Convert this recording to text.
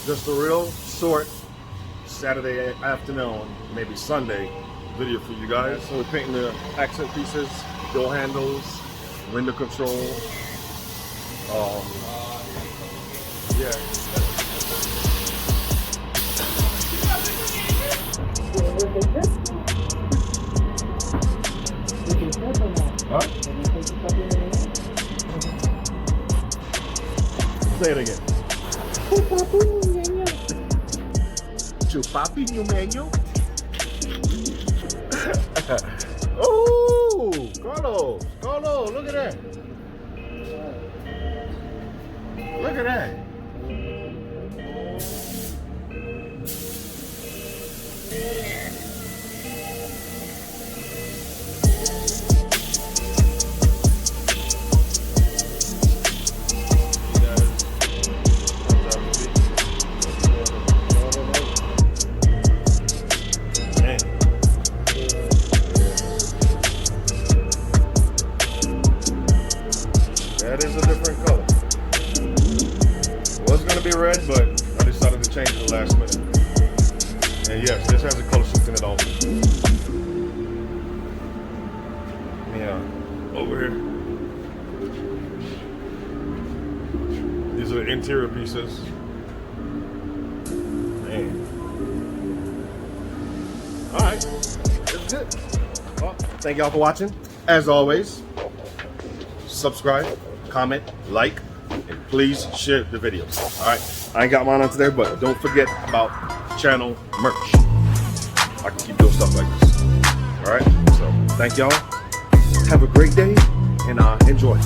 Just a real short Saturday afternoon, maybe Sunday video for you guys. So we're painting the accent pieces, door handles, window control. Yeah. Huh? Say it again. Chupapi Numeño. Oh, Carlo, look at that. Look at that. That is a different color. It was going to be red, but I decided to change it at the last minute. And yes, this has a color shift in it also. Yeah, over here. These are the interior pieces. Man. Alright, that's good. Well, thank y'all for watching. As always, subscribe, comment, like, and please share the videos. All right, I ain't got mine on today, but don't forget about channel merch. I can keep doing stuff like this. All right, so thank y'all. Have a great day and enjoy.